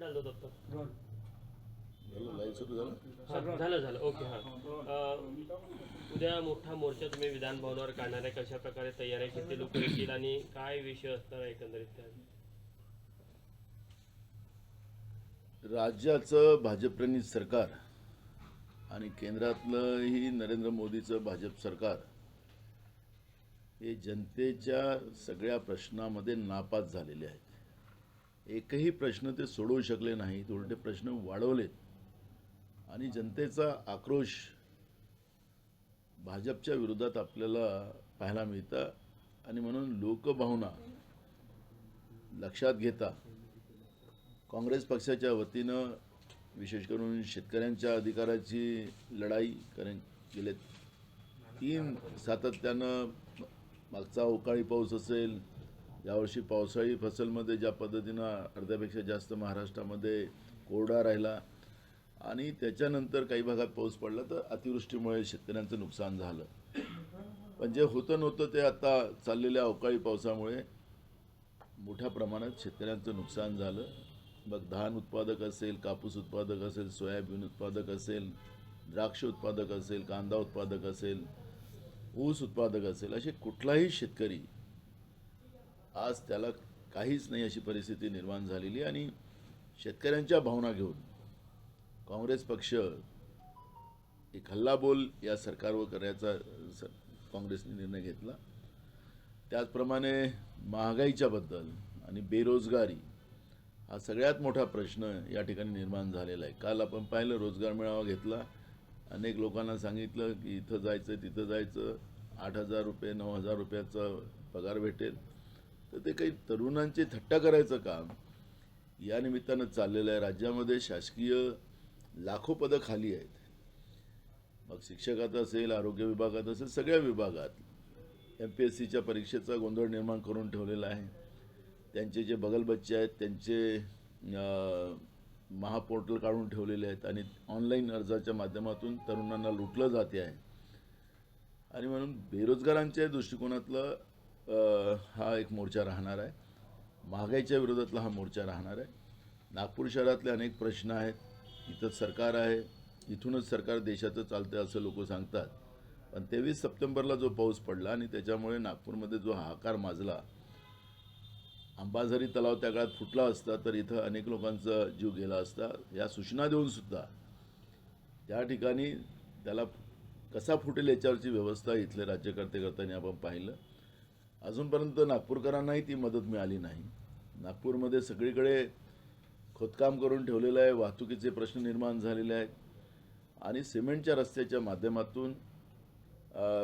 डाल दो तब तक। लाईव्ह सुरू झालं. झालं ओके हां. उद्या मोठा मोर्चा तुम्ही विधान भवनावर काढणार आहे, कशा प्रकारे तयारी किती लोक येतील आणि काय विषय असणार आहे एकंदरीत त्या? राज्याचं भाजपप्रणित सरकार आणि केंद्रातलंही नरेंद्र मोदीचं भाजप सरकार हे जनतेच्या सगळ्या प्रश्नामध्ये नापास झालेले आहेत. एकही प्रश्न ते सोडवू शकले नाहीत, उलटे प्रश्न वाढवलेत आणि जनतेचा आक्रोश भाजपच्या विरोधात आपल्याला पाहायला मिळतं. आणि म्हणून लोकभावना लक्षात घेता काँग्रेस पक्षाच्या वतीनं विशेष करून शेतकऱ्यांच्या अधिकाराची लढाई गेले 3 सातत्यानं, मागचा अवकाळी पाऊस असेल, यावर्षी पावसाळी फसलमध्ये ज्या पद्धतीनं अर्ध्यापेक्षा जास्त महाराष्ट्रामध्ये कोरडा राहिला आणि त्याच्यानंतर काही भागात पाऊस पडला तर अतिवृष्टीमुळे शेतकऱ्यांचं नुकसान झालं. पण जे होतं नव्हतं ते आता चाललेल्या अवकाळी पावसामुळे मोठ्या प्रमाणात शेतकऱ्यांचं नुकसान झालं. मग धान उत्पादक असेल, कापूस उत्पादक असेल, सोयाबीन उत्पादक असेल, द्राक्ष उत्पादक असेल, कांदा उत्पादक असेल, ऊस उत्पादक असेल, असे कुठलाही शेतकरी आज त्याला काहीच नाही अशी परिस्थिती निर्माण झालेली. आणि शेतकऱ्यांच्या भावना घेऊन काँग्रेस पक्ष एक हल्लाबोल या सरकारवर करायचा काँग्रेसने निर्णय घेतला. त्याचप्रमाणे महागाईच्याबद्दल आणि बेरोजगारी हा सगळ्यात मोठा प्रश्न या ठिकाणी निर्माण झालेला आहे. काल आपण पाहिलं, रोजगार मेळावा घेतला, अनेक लोकांना सांगितलं की इथं जायचं तिथं जायचं, 8,000 रुपये 9,000 रुपयाचा पगार भेटेल. तर ते काही तरुणांची थट्टा करायचं काम या निमित्तानं चाललेलं आहे. राज्यामध्ये शासकीय लाखो पदं खाली आहेत. मग शिक्षकात असेल, आरोग्य विभागात असेल, सगळ्या विभागात MPSCच्या परीक्षेचा गोंधळ निर्माण करून ठेवलेला आहे. त्यांचे जे बगलबच्चे आहेत त्यांचे महापोर्टल काढून ठेवलेले आहेत आणि ऑनलाईन अर्जाच्या माध्यमातून तरुणांना लुटलं जाते आहे. आणि म्हणून बेरोजगारांच्या दृष्टिकोनातला हा एक मोर्चा राहणार आहे. महागाईच्या विरोधातला हा मोर्चा राहणार आहे. नागपूर शहरातले अनेक प्रश्न आहेत. इथंच सरकार आहे, इथूनच सरकार देशाचं चालतं असं लोक सांगतात. पण 23 सप्टेंबरला जो पाऊस पडला आणि त्याच्यामुळे नागपूरमध्ये जो हाहाकार माजला, अंबाझरी तलाव त्या काळात फुटला असता तर इथं अनेक लोकांचा जीव गेला असता. या सूचना देऊनसुद्धा त्या ठिकाणी त्याला कसा फुटेल याच्यावरची व्यवस्था इथले राज्यकर्ते करताना आपण पाहिलं. अजूनपर्यंत नागपूरकरांनाही ती मदत मिळाली नाही. नागपूरमध्ये सगळीकडे खोदकाम करून ठेवलेलं आहे, वाहतुकीचे प्रश्न निर्माण झालेले आहेत आणि सिमेंटच्या रस्त्याच्या माध्यमातून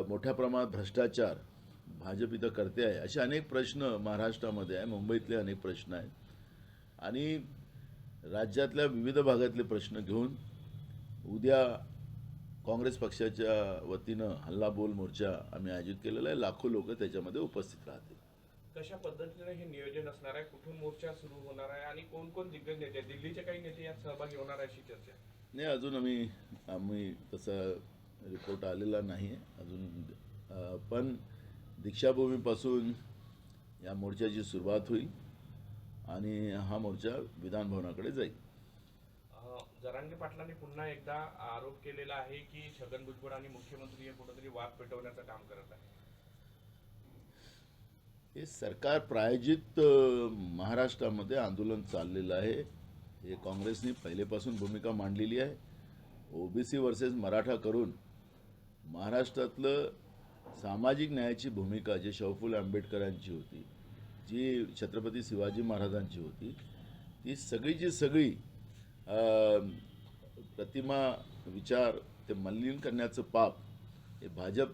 मोठ्या प्रमाणात भ्रष्टाचार भाजप इथं करते आहे. असे अनेक प्रश्न महाराष्ट्रामध्ये आहे, मुंबईतले अनेक प्रश्न आहेत आणि राज्यातल्या विविध भागातले प्रश्न घेऊन उद्या काँग्रेस पक्षाच्या वतीनं हल्लाबोल मोर्चा आम्ही आयोजित केलेला आहे. लाखो लोक त्याच्यामध्ये उपस्थित राहतील. कशा पद्धतीने हे नियोजन असणार आहे, कुठून मोर्चा सुरू होणार आहे आणि कोण कोण दिग्गज नेते, दिल्लीचे काही नेते यात सहभागी होणार आहे अशी चर्चा? नाही, अजून आम्ही तसा रिपोर्ट आलेला नाही आहे अजून. पण दीक्षाभूमीपासून या मोर्चाची सुरुवात होईल आणि हा मोर्चा विधान भवनाकडे जाईल. जरांगे पाटलांनी पुन्हा एकदा आरोप केलेला आहे की छगन भुजबळ आणि मुख्यमंत्री हे कुठेतरी वाद पेटवण्याचं काम करत आहे. हे सरकार प्रायोजित महाराष्ट्रामध्ये आंदोलन चाललेलं आहे. हे काँग्रेसने पहिलेपासून भूमिका मांडलेली आहे. OBC वर्सेस मराठा करून महाराष्ट्रातलं सामाजिक न्यायाची भूमिका जी शाहू फुले आंबेडकरांची होती, जी छत्रपती शिवाजी महाराजांची होती, ती सगळीची सगळी प्रतिमा विचार ते मलिन करण्याचं पाप हे भाजप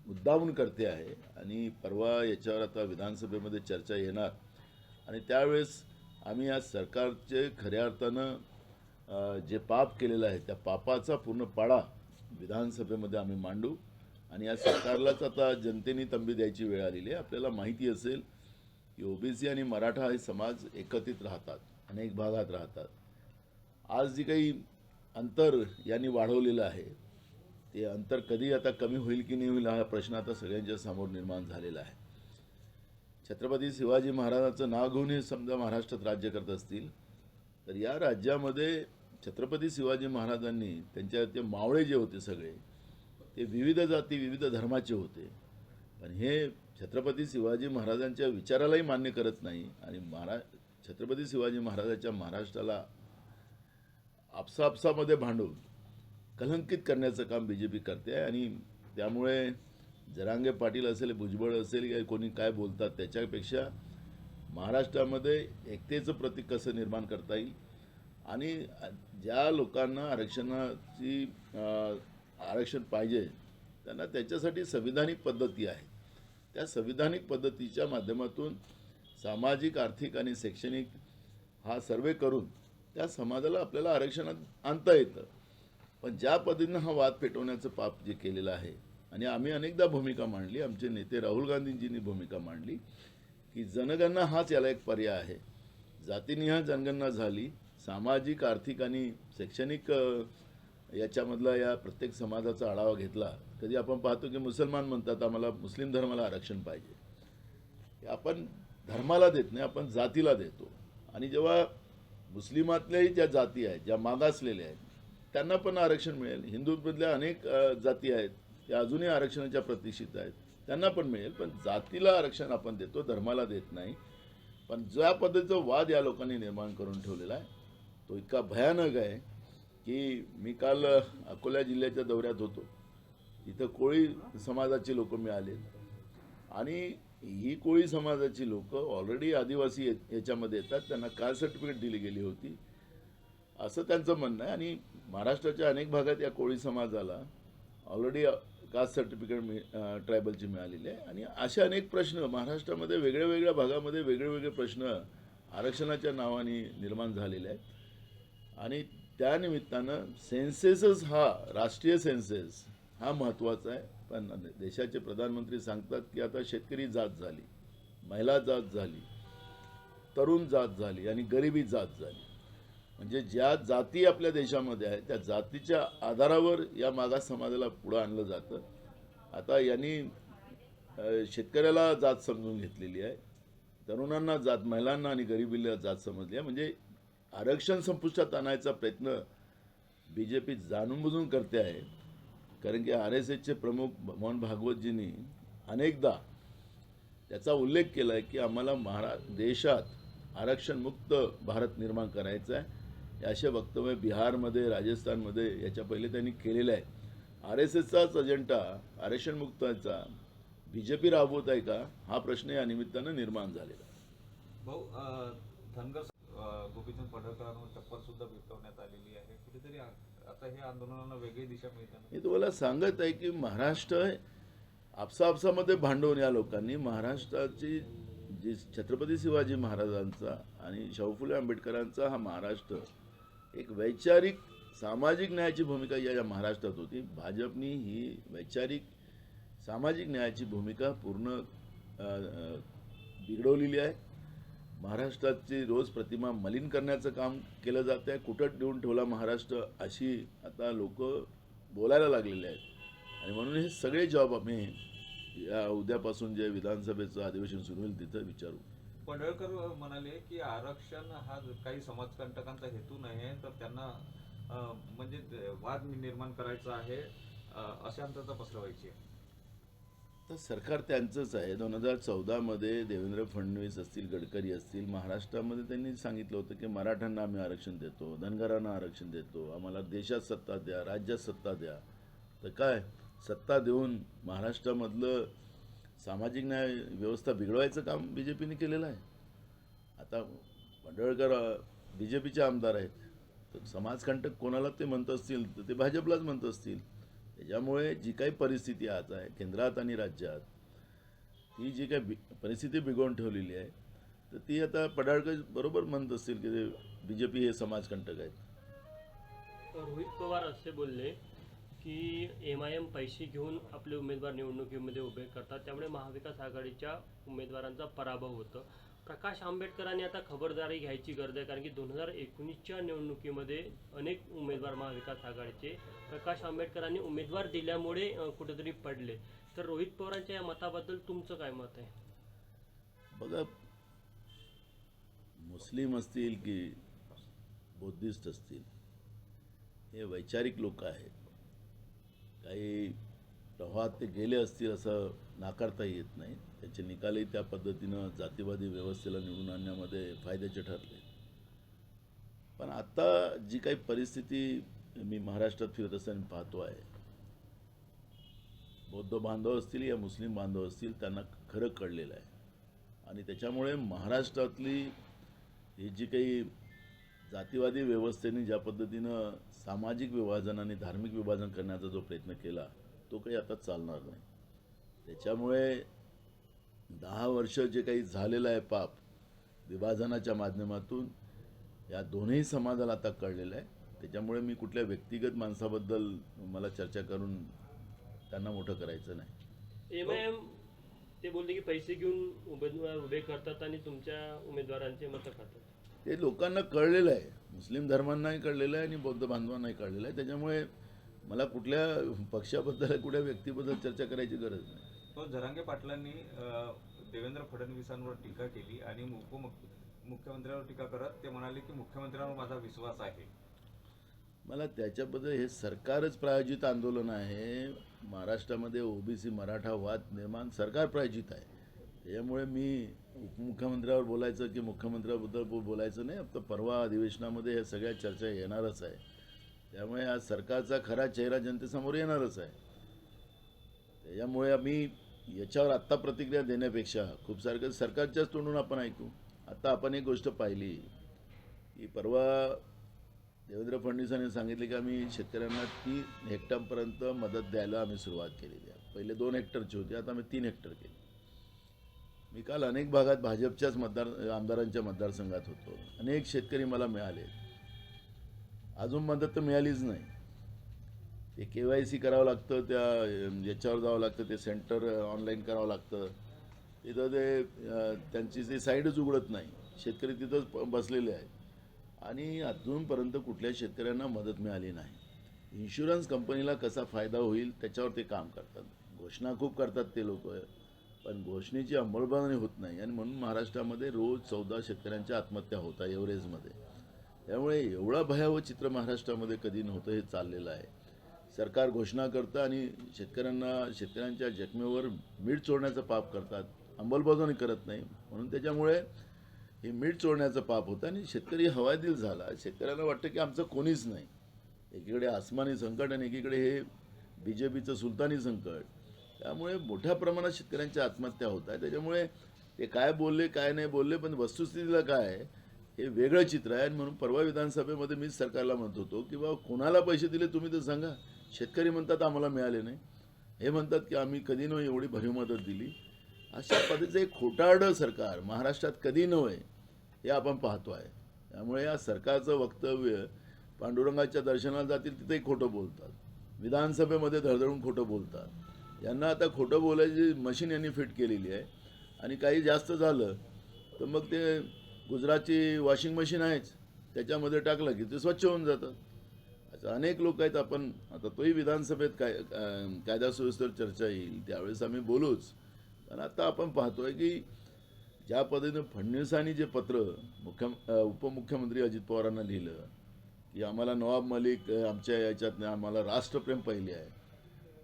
मुद्दामून करते आहे. आणि परवा याच्यावर आता विधानसभेमध्ये चर्चा येणार आणि त्यावेळेस आम्ही या सरकारचे खऱ्या अर्थानं जे पाप केलेलं आहे त्या पापाचा पूर्ण पाडा विधानसभेमध्ये आम्ही मांडू. आणि या सरकारलाच आता जनतेने तंबी द्यायची वेळ आलेली आहे. आपल्याला माहिती असेल की OBC आणि मराठा हे समाज एकत्रित राहतात, अनेक भागात राहतात. आज जी काही अंतर यांनी वाढवलेलं आहे ते अंतर कधी आता कमी होईल की नाही होईल हा प्रश्न आता सगळ्यांच्या समोर निर्माण झालेला आहे. छत्रपती शिवाजी महाराजांचं नाव घेऊन हे समजा महाराष्ट्रात राज्य करत असतील तर या राज्यामध्ये छत्रपती शिवाजी महाराजांनी त्यांच्या ते मावळे जे होते सगळे ते विविध जाती विविध धर्माचे होते. पण हे छत्रपती शिवाजी महाराजांच्या विचारालाही मान्य करत नाही आणि छत्रपती शिवाजी महाराजांच्या महाराष्ट्राला आपसामध्ये भांडून कलंकित करण्याचं काम BJP करते आहे. आणि त्यामुळे जरांगे पाटील असेल, भुजबळ असेल किंवा कोणी काय बोलतात त्याच्यापेक्षा महाराष्ट्रामध्ये एकतेचं प्रतीक कसं निर्माण करता येईल आणि ज्या लोकांना आरक्षण पाहिजे त्यांना त्याच्यासाठी संविधानिक पद्धती आहे. त्या संविधानिक पद्धतीच्या माध्यमातून सामाजिक, आर्थिक आणि शैक्षणिक हा सर्वे करून त्या समाजाला आपल्याला आरक्षणात आणता येतं. पण ज्या पद्धतीनं हा वाद पेटवण्याचं पाप जे केलेलं आहे आणि आम्ही अनेकदा भूमिका मांडली, आमचे नेते राहुल गांधींजींनी भूमिका मांडली की जनगणना हाच याला एक पर्याय आहे. जातीनिहाय जनगणना झाली, सामाजिक, आर्थिक आणि शैक्षणिक याच्यामधला या प्रत्येक समाजाचा आढावा घेतला. कधी आपण पाहतो की मुसलमान म्हणतात आम्हाला मुस्लिम धर्माला आरक्षण पाहिजे. हे आपण धर्माला देत नाही, आपण जातीला देतो. आणि जेव्हा मुस्लिमातल्याही ज्या जाती आहेत, ज्या मागासलेल्या आहेत, त्यांना पण आरक्षण मिळेल. हिंदूमधल्या अनेक जाती आहेत त्या अजूनही आरक्षणाच्या प्रतीक्षित आहेत, त्यांना पण मिळेल. पण जातीला आरक्षण आपण देतो, धर्माला देत नाही. पण ज्या पद्धतीचा वाद या लोकांनी निर्माण करून ठेवलेला आहे तो इतका भयानक आहे की मी काल अकोला जिल्ह्याच्या दौऱ्यात होतो. इथं कोळी समाजाची लोक मिळाले आणि ही कोळी समाजाची लोक ऑलरेडी आदिवासी याच्यामध्ये येतात, त्यांना कास्ट सर्टिफिकेट दिली गेली होती असं त्यांचं म्हणणं आहे. आणि महाराष्ट्राच्या अनेक भागात या कोळी समाजाला ऑलरेडी कास्ट सर्टिफिकेट ट्रायबलची मिळालेली आहे. आणि असे अनेक प्रश्न महाराष्ट्रामध्ये वेगळ्या वेगळ्या भागामध्ये वेगळे प्रश्न आरक्षणाच्या नावाने निर्माण झालेले आहेत. आणि त्यानिमित्तानं सेन्सेसच हा राष्ट्रीय सेन्सेस हा महत्त्वाचा आहे. पण देशाचे प्रधानमंत्री सांगतात की आता शेतकरी जात झाली, महिला जात झाली, तरुण जात झाली आणि गरिबी जात झाली. म्हणजे ज्या जाती आपल्या देशामध्ये आहेत त्या जातीच्या आधारावर या मागास समाजाला पुढं आणलं जातं. आता यांनी शेतकऱ्याला जात समजून घेतलेली आहे, तरुणांना जात, महिलांना आणि गरिबीला जात समजली आहे. म्हणजे आरक्षण संपुष्टात आणायचा प्रयत्न BJP जाणून बुजून करते आहे. कारण की RSSचे प्रमुख मोहन भागवतजींनी अनेकदा त्याचा उल्लेख केला आहे की आम्हाला देशात आरक्षणमुक्त भारत निर्माण करायचा आहे. असे वक्तव्य बिहारमध्ये, राजस्थानमध्ये याच्या पहिले त्यांनी केलेलं आहे. RSSचाच अजेंडा आरक्षणमुक्ताचा BJP राबवत आहे का हा प्रश्न या निमित्तानं निर्माण झालेला आहे. भाऊ, धनगर गोपीचंद पडळकरांवर चप्पल सुद्धा भिरकवण्यात आलेली आहे. कुठेतरी आता हे आंदोलनाला वेगळी दिशा मिळते. मी तुम्हाला सांगत आहे की महाराष्ट्र आपसामध्ये भांडवून या लोकांनी महाराष्ट्राची जी छत्रपती शिवाजी महाराजांचा आणि शाहू फुले आंबेडकरांचा हा महाराष्ट्र एक वैचारिक सामाजिक न्यायाची भूमिका या महाराष्ट्रात होती. भाजपनी ही वैचारिक सामाजिक न्यायाची भूमिका पूर्ण बिघडवलेली आहे. महाराष्ट्राची रोज प्रतिमा मलिन करण्याचं काम केलं जात आहे. कुठं देऊन ठेवला महाराष्ट्र अशी आता लोक बोलायला लागलेले आहेत. आणि म्हणून हे सगळे जॉब आम्ही या उद्यापासून जे विधानसभेचं अधिवेशन सुरू होईल तिथं विचारू. पडळकर म्हणाले की आरक्षण हा काही समाजकंटकांचा हेतू नाही, तर त्यांना म्हणजे वाद निर्माण करायचा आहे अशी अंतर्गत पसरवायची आहे. तर सरकार त्यांचंच आहे. 2014मध्ये देवेंद्र फडणवीस असतील, गडकरी असतील, महाराष्ट्रामध्ये त्यांनी सांगितलं होतं की मराठ्यांना आम्ही आरक्षण देतो, धनगरांना आरक्षण देतो, आम्हाला देशात सत्ता द्या, राज्यात सत्ता द्या. तर काय सत्ता देऊन महाराष्ट्रामधलं सामाजिक न्याय व्यवस्था बिघडवायचं काम BJPने केलेलं आहे. आता पडळकर BJPचे आमदार आहेत, तर समाजकंटक कोणाला ते म्हणत असतील तर ते भाजपलाच म्हणत असतील. त्याच्यामुळे जी काही परिस्थिती आज आहे केंद्रात आणि राज्यात, ती जी काही परिस्थिती बिघडवून ठेवलेली आहे, तर ती आता पडळकर बरोबर म्हणत असतील की BJP हे समाजकंटक आहेत. रोहित पवार असे बोलले की MIM पैसे घेऊन आपले उमेदवार निवडणुकीमध्ये उभे करतात, त्यामुळे महाविकास आघाडीच्या उमेदवारांचा पराभव होतो. प्रकाश आंबेडकरांनी आता खबरदारी घ्यायची गरज आहे, कारण की 2019च्या निवडणुकीमध्ये अनेक उमेदवार महाविकास आघाडीचे प्रकाश आंबेडकरांनी उमेदवार दिल्यामुळे कुठेतरी पडले. तर रोहित पवारांच्या या मताबद्दल तुमचं काय मत आहे? बघा, मुस्लिम असतील की बुद्धिस्ट असतील, हे वैचारिक लोक आहेत. काही प्रवाहात ते गेले असतील असं नाकारता येत नाही. त्याचे निकालही त्या पद्धतीनं जातीवादी व्यवस्थेला निवडून आणण्यामध्ये फायद्याचे ठरले. पण आता जी काही परिस्थिती मी महाराष्ट्रात फिरत असताना पाहतो आहे, बौद्ध बांधव असतील या मुस्लिम बांधव असतील, त्यांना खरं कळलेलं आहे. आणि त्याच्यामुळे महाराष्ट्रातली ही जी काही जातीवादी व्यवस्थेने ज्या पद्धतीनं सामाजिक विभाजन आणि धार्मिक विभाजन करण्याचा जो प्रयत्न केला, तो काही आता चालणार नाही. त्याच्यामुळे 10 वर्ष जे काही झालेलं आहे पाप विभाजनाच्या माध्यमातून, या दोन्ही समाजाला आता कळलेलं आहे. त्याच्यामुळे मी कुठल्या व्यक्तिगत माणसाबद्दल मला चर्चा करून त्यांना मोठं करायचं नाही. एमआयएम ते बोलले की पैसे घेऊन उमेदवार उभे करतात आणि तुमच्या उमेदवारांचे मतं खातात. ते लोकांना कळलेलं आहे, मुस्लिम धर्मांनाही कळलेलं आहे आणि बौद्ध बांधवांनाही कळलेलं आहे. त्याच्यामुळे मला कुठल्या पक्षाबद्दल कुठल्या व्यक्तीबद्दल चर्चा करायची गरज नाही. तो जरांगे पाटलांनी देवेंद्र फडणवीसांवर टीका केली आणि मुख्यमंत्र्यांवर टीका करत ते म्हणाले की मुख्यमंत्र्यांवर माझा विश्वास आहे. मला त्याच्याबद्दल, हे सरकारच प्रायोजित आंदोलन आहे. महाराष्ट्रामध्ये ओबीसी मराठा वाद निर्माण सरकार प्रायोजित आहे. त्याच्यामुळे मी उपमुख्यमंत्र्यावर बोलायचं की मुख्यमंत्र्याबद्दल बोलायचं नाही. आता परवा अधिवेशनामध्ये या सगळ्या चर्चा येणारच आहे. त्यामुळे आज सरकारचा खरा चेहरा जनतेसमोर येणारच आहे. त्याच्यामुळे आम्ही याच्यावर आत्ता प्रतिक्रिया देण्यापेक्षा खूप सारखं सरकारच्याच तोंडून आपण ऐकू. आता आपण एक गोष्ट पाहिली की परवा देवेंद्र फडणवीसांनी सांगितले की आम्ही शेतकऱ्यांना 3 हेक्टरपर्यंत मदत द्यायला आम्ही सुरुवात केलेली आहे. पहिले 2 हेक्टरची होती, आता आम्ही 3 हेक्टर केली. मी काल अनेक भागात भाजपच्याच आमदारांच्या मतदारसंघात होतो. अनेक शेतकरी मला मिळाले, अजून मदत तर मिळालीच नाही. ते KYC करावं लागतं, त्या याच्यावर जावं लागतं, ते सेंटर ऑनलाईन करावं लागतं. तिथं ते त्यांची ती साईडच उघडत नाही. शेतकरी तिथंच बसलेले आहेत आणि अजूनपर्यंत कुठल्या शेतकऱ्यांना मदत मिळाली नाही. इन्शुरन्स कंपनीला कसा फायदा होईल त्याच्यावर ते काम करतात. घोषणा खूप करतात ते लोक, पण घोषणेची अंमलबजावणी होत नाही. आणि म्हणून महाराष्ट्रामध्ये रोज 14 शेतकऱ्यांच्या आत्महत्या होतात एव्हरेजमध्ये. त्यामुळे एवढा भयावह चित्र महाराष्ट्रामध्ये कधी नव्हतं हे चाललेलं आहे. सरकार घोषणा करतं आणि शेतकऱ्यांच्या जखमेवर मीठ चोळण्याचं पाप करतात, अंमलबजावणी करत नाही. म्हणून त्याच्यामुळे हे मीठ चोळण्याचं पाप होतं आणि शेतकरी हवालदिल झाला. शेतकऱ्यांना वाटतं की आमचं कोणीच नाही. एकीकडे आसमानी संकट आणि एकीकडे हे BJPचं सुलतानी संकट. त्यामुळे मोठ्या प्रमाणात शेतकऱ्यांच्या आत्महत्या होत आहेत. त्याच्यामुळे ते काय बोलले काय नाही बोलले, पण वस्तुस्थितीला काय आहे हे वेगळं चित्र आहे. आणि म्हणून परवा विधानसभेमध्ये मीच सरकारला म्हणत होतो की बाबा कोणाला पैसे दिले तुम्ही तर सांगा. शेतकरी म्हणतात आम्हाला मिळाले नाही, हे म्हणतात की आम्ही कधी नव्हे एवढी भरीव मदत दिली. अशा पद्धतीचं एक खोटारडं सरकार महाराष्ट्रात कधी नव्हे हे आपण पाहतो आहे. त्यामुळे या सरकारचं वक्तव्य, पांडुरंगाच्या दर्शनाला जातील तिथेही खोटं बोलतात, विधानसभेमध्ये धडधडून खोटं बोलतात. यांना आता खोटं बोलायची मशीन यांनी फिट केलेली आहे. आणि काही जास्त झालं तर मग ते गुजरातची वॉशिंग मशीन आहेच, त्याच्यामध्ये टाकलं की ते स्वच्छ होऊन जातात. असं अनेक लोक आहेत. आपण आता तोही विधानसभेत कायदा सुव्यवस्थेवर चर्चा येईल त्यावेळेस आम्ही बोलूच. पण आता आपण पाहतोय की ज्या पद्धतीनं फडणवीसांनी जे पत्र उपमुख्यमंत्री अजित पवारांना लिहिलं की आम्हाला नवाब मलिक आमच्या याच्यात आम्हाला राष्ट्रप्रेम पहिले आहे.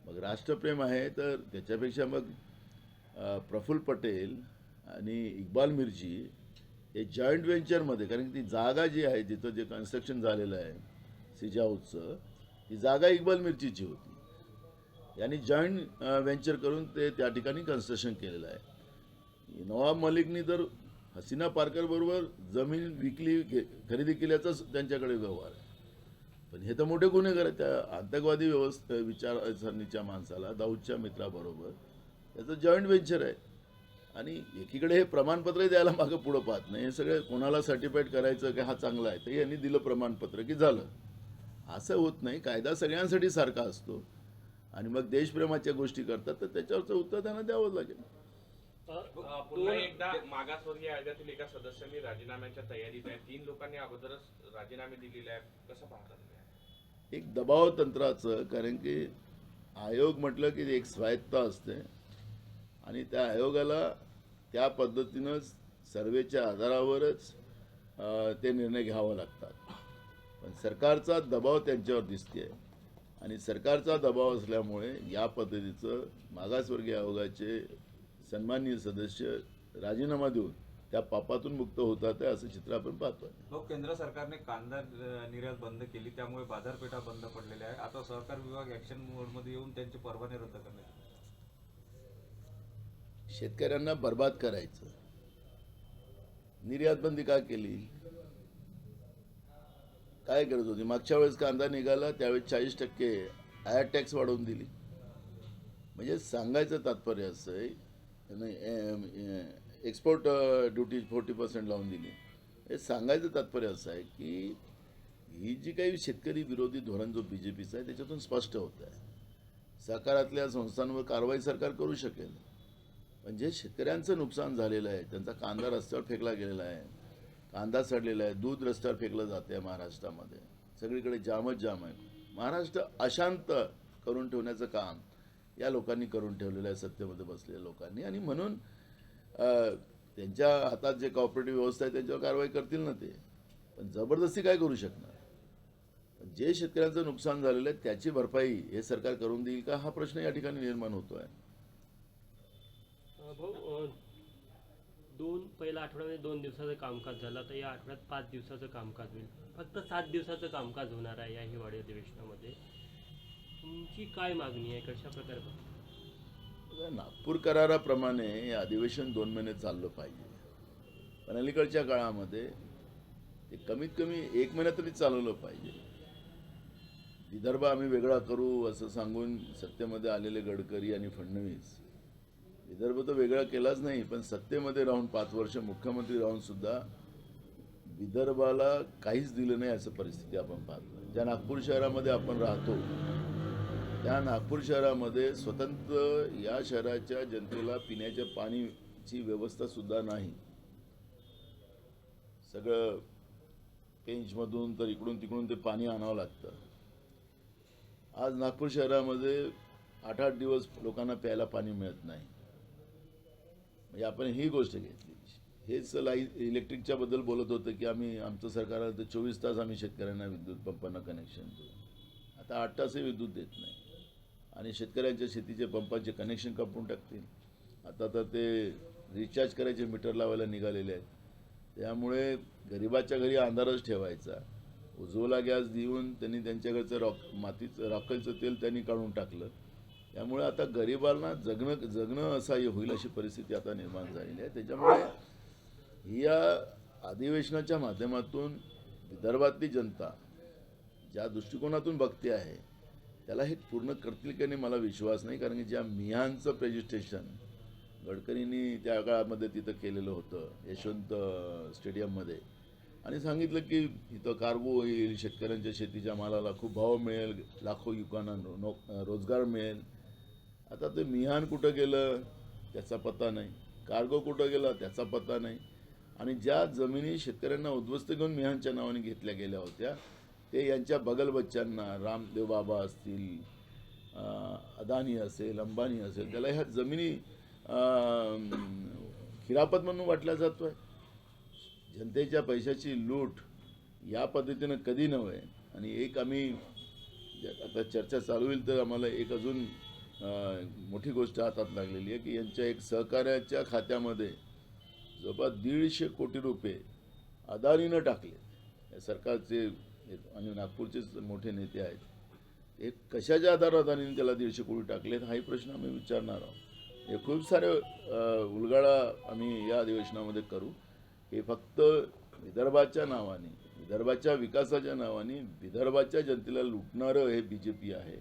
मग राष्ट्रप्रेम आहे तर त्याच्यापेक्षा मग प्रफुल्ल पटेल आणि इक्बाल मिर्ची हे जॉईंट व्हेंचरमध्ये, कारण ती जागा जी आहे जिथं जे कन्स्ट्रक्शन झालेलं आहे सिजा हाऊसचं, ती जागा इक्बाल मिर्चीची होती. यांनी जॉईंट व्हेंचर करून ते त्या ठिकाणी कन्स्ट्रक्शन केलेलं आहे. नवाब मलिकनी तर हसीना पारकर बरोबर जमीन विकली, खरेदी केल्याचाच त्यांच्याकडे व्यवहार आहे. पण हे तर मोठे गुन्हेगार आहेत. त्या आतंकवादी विचारसरणीच्या माणसाला दाऊदच्या मित्राबरोबर त्याचं जॉईंट व्हेंचर आहे. आणि एकीकडे हे प्रमाणपत्रही द्यायला मागं पुढं पाहत नाही. हे सगळे कोणाला सर्टिफाईड करायचं की हा चांगला आहे तर यांनी दिलं प्रमाणपत्र की झालं. असं होत नाही. कायदा सगळ्यांसाठी सारखा असतो. आणि मग देशप्रेमाच्या गोष्टी करतात तर त्याच्यावरचं उत्तर त्यांना द्यावंच लागेल. पुन्हा एकदा मागासवर्गीय आयोगातील एका सदस्यांनी राजीनाम्याच्या तयारीत आहे. 3 लोकांनी अगोदरच राजीनामे दिलेले आहेत. कसं पाहता तुम्ही? एक दबाव तंत्राचं, कारण की आयोग म्हटलं की एक स्वायत्ता असते आणि त्या आयोगाला त्या पद्धतीनं सर्वेच्या आधारावरच ते निर्णय घ्यावे लागतात. सरकारचा दबाव त्यांच्यावर दिसते आणि सरकारचा दबाव असल्यामुळे या पद्धतीचं मागासवर्गीय आयोगाचे सन्माननीय सदस्य राजीनामा देऊन त्या पापातून मुक्त होतात आहे असं चित्र आपण पाहतोय. लोक केंद्र सरकारने कांदा निर्यात बंद केली, त्यामुळे बाजारपेठा बंद पडलेल्या आहे. आता सहकार विभाग ऍक्शन मोडमध्ये येऊन त्यांचे परवाने रद्द करण्यात आले. शेतकऱ्यांना बर्बाद करायचं, निर्यात बंदी का केली? काय गरज होती? मागच्या वेळेस कांदा निघाला त्यावेळेस 40% आयात टॅक्स वाढवून दिली. म्हणजे सांगायचं तात्पर्य असं आहे, एक्सपोर्ट ड्युटी 40% लावून दिली. हे सांगायचं तात्पर्य असं आहे की ही जी काही शेतकरी विरोधी धोरण जो BJPचं आहे त्याच्यातून स्पष्ट होत आहे. सहकारातल्या संस्थांवर कारवाई सरकार करू शकेल, पण जे शेतकऱ्यांचं नुकसान झालेलं आहे, त्यांचा कांदा रस्त्यावर फेकला गेलेला आहे, कांदा सडलेला आहे, दूध रस्त्यावर फेकलं जाते आहे महाराष्ट्रामध्ये, सगळीकडे जामच जाम आहे. महाराष्ट्र अशांत करून ठेवण्याचं काम या लोकांनी करून ठेवलेलं आहे, सत्तेमध्ये बसलेल्या लोकांनी. आणि म्हणून त्यांच्या हातात जे कॉपरेटिव्ह व्यवस्था आहे त्यांच्यावर कारवाई करतील ना ते, पण जबरदस्ती काय करू शकणार? पण जे शेतकऱ्यांचं नुकसान झालेलं आहे त्याची भरपाई हे सरकार करून देईल का, हा प्रश्न या ठिकाणी निर्माण होतो आहे. भाऊ, पहिल्या आठवड्यामध्ये 2 दिवसाचं कामकाज झालं, तर या आठवड्यात 5 दिवसाचं कामकाज होईल. फक्त 7 दिवसाचं कामकाज होणार आहे या हिवाळी अधिवेशनामध्ये. तुमची काय मागणी आहे, कशा प्रकारे बघता? नागपूर कराराप्रमाणे हे अधिवेशन 2 महिने चाललं पाहिजे, पण अलीकडच्या काळामध्ये ते कमीत कमी 1 महिना तरी चालवलं पाहिजे. विदर्भ आम्ही वेगळा करू असं सांगून सत्तेमध्ये आलेले गडकरी आणि फडणवीस, विदर्भ तर वेगळा केलाच नाही, पण सत्तेमध्ये राहून 5 वर्ष मुख्यमंत्री राहून सुद्धा विदर्भाला काहीच दिलं नाही असं परिस्थिती आपण पाहतो. ज्या नागपूर शहरामध्ये आपण राहतो त्या नागपूर शहरामध्ये स्वतंत्र या शहराच्या जनतेला पिण्याच्या पाण्याची व्यवस्था सुद्धा नाही. सगळं पेंचमधून तर इकडून तिकडून ते पाणी आणावं लागतं. आज नागपूर शहरामध्ये 8-8 दिवस लोकांना प्यायला पाणी मिळत नाही. म्हणजे आपण ही गोष्ट घेतली. हेच इलेक्ट्रिकच्या बद्दल बोलत होतं की आमचं सरकार आलं तर 24 तास आम्ही शेतकऱ्यांना विद्युत पंपांना कनेक्शन देऊ. आता 8 तासही विद्युत देत नाही आणि शेतकऱ्यांच्या शेतीचे पंपाचे कनेक्शन कापून टाकतील. आता तर ते रिचार्ज करायचे मीटर लावायला निघालेले आहेत. त्यामुळे गरिबाच्या घरी अंधारच ठेवायचा. उज्ज्वला गॅस देऊन त्यांनी त्यांच्याकडचं मातीचं राखेलचं तेल त्यांनी काढून टाकलं. त्यामुळे आता गरिबांना जगणं असह्य होईल अशी परिस्थिती आता निर्माण झालेली आहे. त्याच्यामुळे या अधिवेशनाच्या माध्यमातून विदर्भातली जनता ज्या दृष्टिकोनातून बघते आहे त्याला हे पूर्ण करतील की नाही मला विश्वास नाही. कारण की ज्या मिहानचं प्रेझेंटेशन गडकरींनी त्या काळामध्ये तिथं केलेलं होतं यशवंत स्टेडियममध्ये, आणि सांगितलं की इथं कार्गो होईल, शेतकऱ्यांच्या शेतीच्या मालाला खूप भाव मिळेल, लाखो युवकांना रोजगार मिळेल. आता ते मिहान कुठं गेलं त्याचा पत्ता नाही, कार्गो कुठं गेला त्याचा पत्ता नाही. आणि ज्या जमिनी शेतकऱ्यांना उद्ध्वस्त घेऊन मिहानच्या नावाने घेतल्या गेल्या होत्या ते यांच्या बगलबच्च्यांना, रामदेव बाबा असतील, अदानी असेल, अंबानी असेल, त्याला ह्या जमिनी खिरापत म्हणून वाटल्या जातो आहे. जनतेच्या पैशाची लूट या पद्धतीनं कधी नव्हे. आणि एक आम्ही आता चर्चा चालू होईल तर आम्हाला एक अजून मोठी गोष्ट हातात लागलेली आहे की यांच्या एक सहकार्याच्या खात्यामध्ये जवळपास 150 कोटी रुपये अदानीनं टाकले. या सरकारचे आणि नागपूरचेच मोठे नेते आहेत. हे कशाच्या आधारावर अदानीने त्याला 150 कोटी टाकलेत हाही प्रश्न आम्ही विचारणार आहोत. हे खूप सारे उलगडा आम्ही या अधिवेशनामध्ये करू. हे फक्त विदर्भाच्या नावाने, विदर्भाच्या विकासाच्या नावाने विदर्भाच्या जनतेला लुटणारं हे BJP आहे,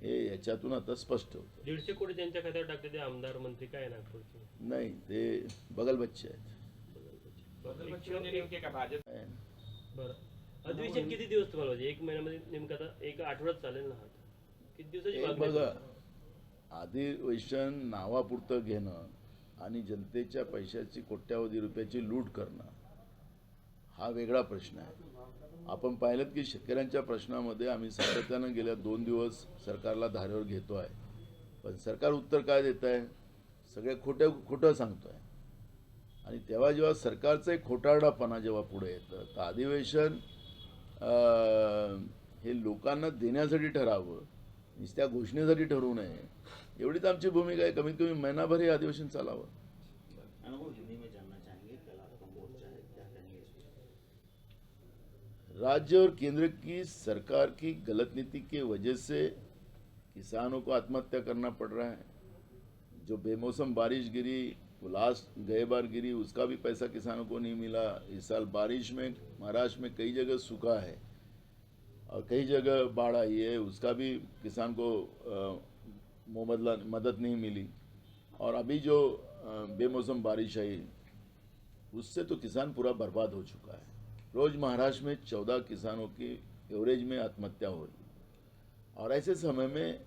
हे याच्यातून आता स्पष्ट होतं. 150 कोटी त्यांच्या खात्यावर टाकले ते आमदार मंत्री काय नागपूरचे? नाही, ते बगलबच्चे आहेत. नेमके का भाजप? बरं, अधिवेशन किती दिवस तुम्हाला पाहिजे? 1 महिन्यामध्ये नेमकं आता 1 आठवड्यात चालेल ना? किती दिवसाची मागणी आहे? बघा, अधिवेशन नावापुरतं घेणं आणि जनतेच्या पैशाची कोट्यावधी रुपयाची लूट करणं हा वेगळा प्रश्न आहे. आपण पाहिलं की शेतकऱ्यांच्या प्रश्नामध्ये आम्ही सातत्यानं गेल्या 2 दिवस सरकारला धारेवर घेतो आहे, पण सरकार उत्तर काय देत आहे? सगळे खोटं सांगतो आहे. आणि तेव्हा जेव्हा सरकारचं एक खोटारडापणा जेव्हा पुढे येतं तर अधिवेशन लोकांना देण्यासाठी ठरावं, नुसत्या घोषणेसाठी ठरवू नये, एवढीच आमची भूमिका आहे. कमीत कमी महिनाभर हे अधिवेशन चालावं. अनुभव हिंदी में जानना चाहेंगे, कल आपका मोर्चा है, क्या कहेंगे इस पर? राज्य और केंद्र की सरकार की गलत नीति की वजह से किसानों को आत्महत्या करना पड़ रहा है. जो बेमौसम बारिश गिरी, वो लास्ट गए बार गिरी, उसका भी पैसा किसानों को नहीं मिला. इस साल बारिश में महाराष्ट्र में कई जगह सूखा है और कई जगह बाढ़ आई है, उसका भी किसान को मदद नहीं मिली. और अभी जो बेमौसम बारिश आई, उससे तो किसान पूरा बर्बाद हो चुका है. रोज महाराष्ट्र में 14 किसानों की एवरेज में आत्महत्या हो रही. और ऐसे समय में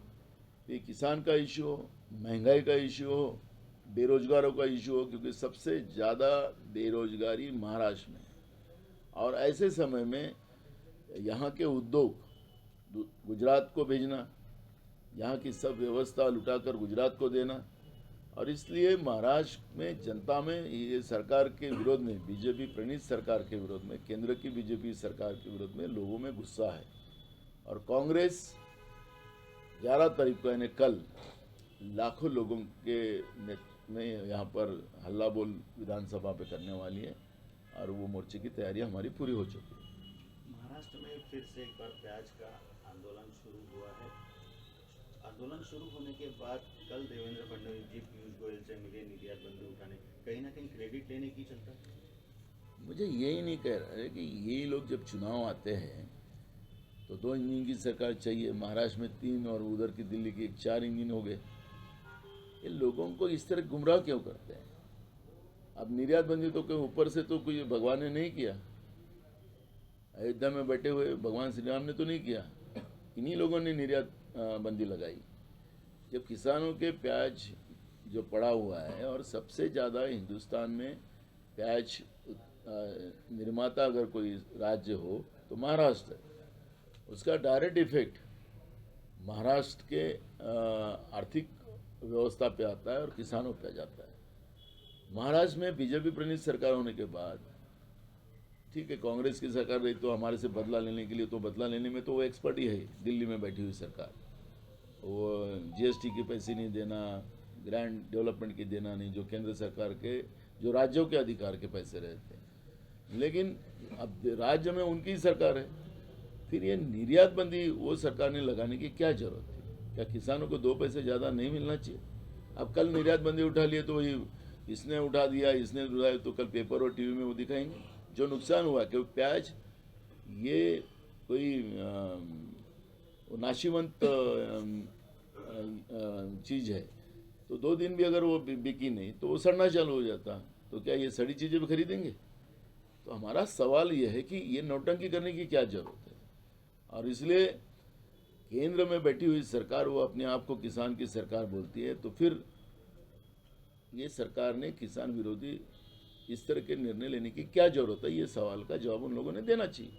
ये किसान का इश्यू हो, महंगाई का इश्यू हो, बेरोजगारों का इश्यू हो, क्योंकि सबसे ज़्यादा बेरोजगारी महाराष्ट्र में है. और ऐसे समय में यहाँ के उद्योग गुजरात को भेजना, यहाँ की सब व्यवस्था लुटाकर गुजरात को देना, और इसलिए महाराष्ट्र में जनता में ये सरकार के विरोध में, बीजेपी प्रणीत सरकार के विरोध में, केंद्र की बीजेपी सरकार के विरोध में लोगों में गुस्सा है. और कांग्रेस 11 तारीख को यानी कल लाखों लोगों के नेतृत्व में यहाँ पर हल्ला बोल विधानसभा पे करने वाली है, और वो मोर्चे की तैयारी हमारी पूरी हो चुकी है. महाराष्ट्र में फिर से एक बार प्याज का आंदोलन शुरू हुआ है. आंदोलन शुरू होने के बाद कल देवेंद्र फडणवीस जी पीयूष गोयल से मिले निर्यात बंदी उठाने, कहीं ना कहीं क्रेडिट लेने की चलता है. मुझे यही नहीं कह रहा है कि यही लोग जब चुनाव आते हैं तो 2 इंजन की सरकार चाहिए. महाराष्ट्र में 3 और उधर की दिल्ली की 4 इंजन हो गए. ये लोगों को इस तरह गुमराह क्यों करते हैं? अब निर्यात बंदी तो कोई ऊपर से तो कोई भगवान ने नहीं किया. अयोध्या में बैठे हुए भगवान श्री राम ने तो नहीं किया, इन्हीं लोगों ने निर्यात बंदी लगाई. जब किसानों के प्याज जो पड़ा हुआ है, और सबसे ज़्यादा हिंदुस्तान में प्याज निर्माता अगर कोई राज्य हो तो महाराष्ट्र है. उसका डायरेक्ट इफेक्ट महाराष्ट्र के आर्थिक व्यवस्था पे आता है और किसानों पे जाता है. महाराष्ट्र में बीजेपी प्रणीत सरकार होने के बाद, ठीक है, कांग्रेस की सरकार रही तो हमारे से बदला लेने के लिए, तो बदला लेने में तो वो एक्सपर्ट ही है. दिल्ली में बैठी हुई सरकार, वो जीएसटी के पैसे नहीं देना, ग्रैंड डेवलपमेंट की देना नहीं, जो केंद्र सरकार के, जो राज्यों के अधिकार के पैसे रहते हैं. लेकिन अब राज्य में उनकी सरकार है, फिर ये निर्यात बंदी वो सरकार ने लगाने की क्या जरूरत थी? क्या किसानों को 2 पैसे ज़्यादा नहीं मिलना चाहिए? अब कल निर्यात बंदी उठा लिए तो वही इसने उठा दिया, इसने उठाया, तो कल पेपर और टीवी में वो दिखाएंगे. जो नुकसान हुआ, क्योंकि प्याज ये कोई नाशीवंत चीज़ है, तो 2 दिन भी अगर वो बिकी नहीं तो वो सड़ना चालू हो जाता. तो क्या ये सड़ी चीज़ें भी खरीदेंगे? तो हमारा सवाल ये है कि ये नौटंकी करने की क्या जरूरत है? और इसलिए केंद्र में बैठी हुई सरकार वो अपने आप को किसान की सरकार बोलती है, तो फिर ये सरकार ने किसान विरोधी इस तरह के निर्णय लेने की क्या जरूरत है? ये सवाल का जवाब उन लोगों ने देना चाहिए.